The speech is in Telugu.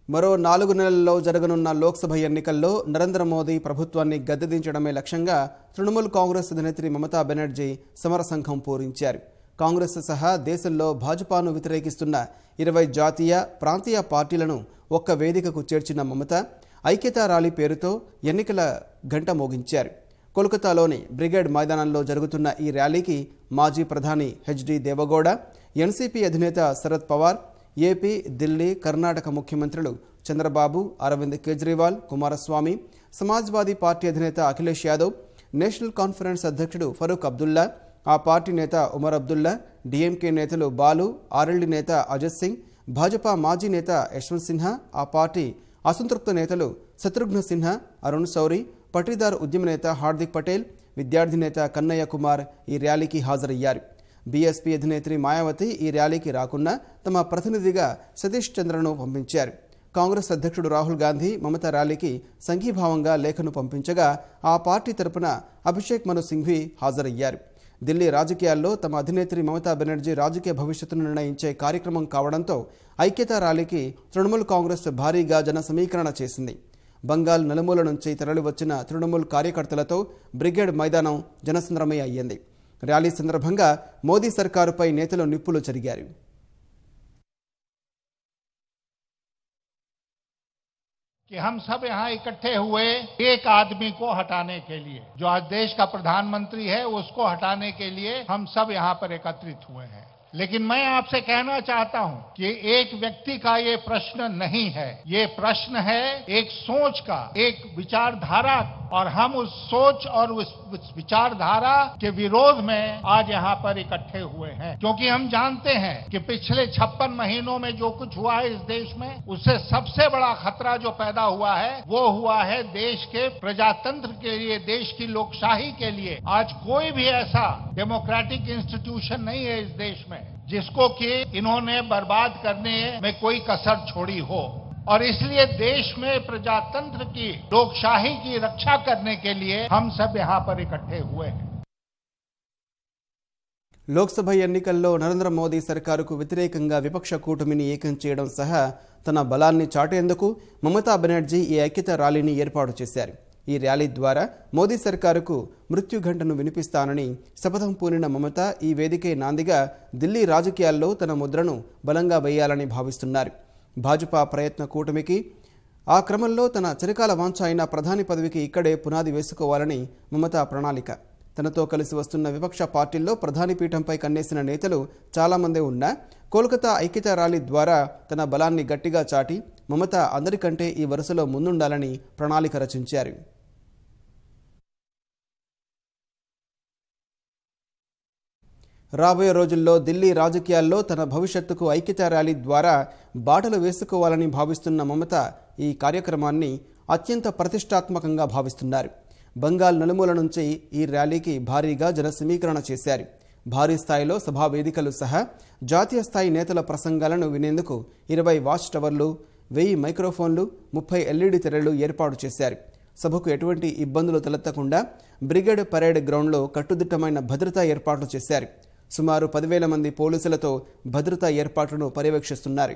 మరో 4 నెలల్లో జరగనున్న లోక్సభ ఎన్నికల్లో నరేంద్ర మోదీ ప్రభుత్వాన్ని గద్దెదించడమే లక్ష్యంగా తృణమూల్ కాంగ్రెస్ అధినేత్రి మమతా బెనర్జీ సమరసంఘం పూరించారు. కాంగ్రెస్ సహా దేశంలో భాజపాను వ్యతిరేకిస్తున్న 20 జాతీయ, ప్రాంతీయ పార్టీలను ఒక్క వేదికకు చేర్చిన మమత ఐక్యతా ర్యాలీ పేరుతో ఎన్నికల గంట మోగించారు. కోల్కతాలోని బ్రిగేడ్ మైదానంలో జరుగుతున్న ఈ ర్యాలీకి మాజీ ప్రధాని హెచ్డి దేవగౌడ, ఎన్సీపీ అధినేత శరద్ పవార్, ఏపీ, ఢిల్లీ, కర్ణాటక ముఖ్యమంత్రులు చంద్రబాబు, అరవింద్ కేజ్రీవాల్, కుమారస్వామి, సమాజ్వాదీ పార్టీ అధినేత అఖిలేష్ యాదవ్, నేషనల్ కాన్ఫరెన్స్ అధ్యక్షుడు ఫరూక్ అబ్దుల్లా, ఆ పార్టీ నేత ఉమర్ అబ్దుల్లా, డీఎంకే నేతలు బాలు, ఆర్ఎల్డీ నేత అజిత్ సింగ్, భాజపా మాజీ నేత యశ్వంత్ సిన్హా, ఆ పార్టీ అసంతృప్త నేతలు శత్రుఘ్న సిన్హా, అరుణ్ శౌరి, పటీదార్ ఉద్యమ నేత హార్దిక్ పటేల్, విద్యార్థి నేత కన్నయ్య కుమార్ ఈ ర్యాలీకి హాజరయ్యారు. బీఎస్పీ అధినేత్రి మాయావతి ఈ ర్యాలీకి రాకున్నా తమ ప్రతినిధిగా సతీష్ చంద్రను పంపించారు. కాంగ్రెస్ అధ్యక్షుడు రాహుల్ గాంధీ మమతా ర్యాలీకి సంఘీభావంగా లేఖను పంపించగా ఆ పార్టీ తరపున అభిషేక్ మను సింఘ్వి హాజరయ్యారు. ఢిల్లీ రాజకీయాల్లో తమ అధినేత్రి మమతా బెనర్జీ రాజకీయ భవిష్యత్తును నిర్ణయించే కార్యక్రమం కావడంతో ఐక్యతా ర్యాలీకి తృణమూల్ కాంగ్రెస్ భారీగా జన సమీకరణ చేసింది. బంగాల్ నలుమూల నుంచి తరలివచ్చిన తృణమూల్ కార్యకర్తలతో బ్రిగేడ్ మైదానం జనసంద్రమై అయ్యింది. ర్యాలీ సందర్భంగా మోదీ సర్కారుపై నేతలు నిప్పులు చెరిగారు. कि हम सब यहाँ इकट्ठे हुए एक आदमी को हटाने के लिए, जो आज देश का प्रधानमंत्री है उसको हटाने के लिए हम सब यहाँ पर एकत्रित हुए हैं. लेकिन मैं आपसे कहना चाहता हूं कि एक व्यक्ति का ये प्रश्न नहीं है, ये प्रश्न है एक सोच का, एक विचारधारा, और हम उस सोच और उस विचारधारा के विरोध में आज यहाँ पर इकट्ठे हुए हैं. क्योंकि हम जानते हैं कि पिछले 56 महीनों में जो कुछ हुआ है इस देश में, उससे सबसे बड़ा खतरा जो पैदा हुआ है वो हुआ है देश के प्रजातंत्र के लिए, देश की लोकशाही के लिए. आज कोई भी ऐसा डेमोक्रेटिक इंस्टीट्यूशन नहीं है इस देश में जिसको कि इन्होंने बर्बाद करने में कोई कसर छोड़ी हो. और इसलिए देश में प्रजातंत्र की, लोकशाही की रक्षा करने के लिए हम सब यहाँ पर इकट्ठे हुए हैं. లోక్సభ ఎన్నికల్లో నరేంద్ర మోదీ సర్కారుకు వ్యతిరేకంగా విపక్ష కూటమిని ఏకం చేయడం సహా తన బలాన్ని చాటేందుకు మమతా బెనర్జీ ఈ ఐక్యతా ర్యాలీని ఏర్పాటు చేశారు. ఈ ర్యాలీ ద్వారా మోదీ సర్కారుకు మృత్యుఘంటను వినిపిస్తానని శపథం పూనిన మమత ఈ వేదికే నాందిగా ఢిల్లీ రాజకీయాల్లో తన ముద్రను బలంగా వేయాలని భావిస్తున్నారు. భాజపా ప్రయత్న కూటమికి ఆ క్రమంలో తన చిరకాల వాంఛ అయిన ప్రధాని పదవికి ఇక్కడే పునాది వేసుకోవాలని మమతా ప్రణాళిక. తనతో కలిసి వస్తున్న విపక్ష పార్టీల్లో ప్రధాని పీఠంపై కన్నేసిన నేతలు చాలామందే ఉన్నా కోల్కతా ఐక్యతా ర్యాలీ ద్వారా తన బలాన్ని గట్టిగా చాటి మమత అందరికంటే ఈ వరుసలో ముందుండాలని ప్రణాళిక రచించారు. రాబోయే రోజుల్లో ఢిల్లీ రాజకీయాల్లో తన భవిష్యత్తుకు ఐక్యతా ర్యాలీ ద్వారా బాటలు వేసుకోవాలని భావిస్తున్న మమత ఈ కార్యక్రమాన్ని అత్యంత ప్రతిష్టాత్మకంగా భావిస్తున్నారు. బంగాల్ నలుమూల నుంచి ఈ ర్యాలీకి భారీగా జన సమీకరణ చేశారు. భారీ స్థాయిలో సభా వేదికలు సహా జాతీయ స్థాయి నేతల ప్రసంగాలను వినేందుకు 20 వాచ్ టవర్లు, 1000 మైక్రోఫోన్లు, 30 ఎల్ఈడి తెరలు ఏర్పాటు చేశారు. సభకు ఎటువంటి ఇబ్బందులు తలెత్తకుండా బ్రిగేడ్ పరేడ్ గ్రౌండ్లో కట్టుదిట్టమైన భద్రతా ఏర్పాట్లు చేశారు. సుమారు 10,000 మంది పోలీసులతో భద్రతా ఏర్పాట్లను పర్యవేక్షిస్తున్నారు.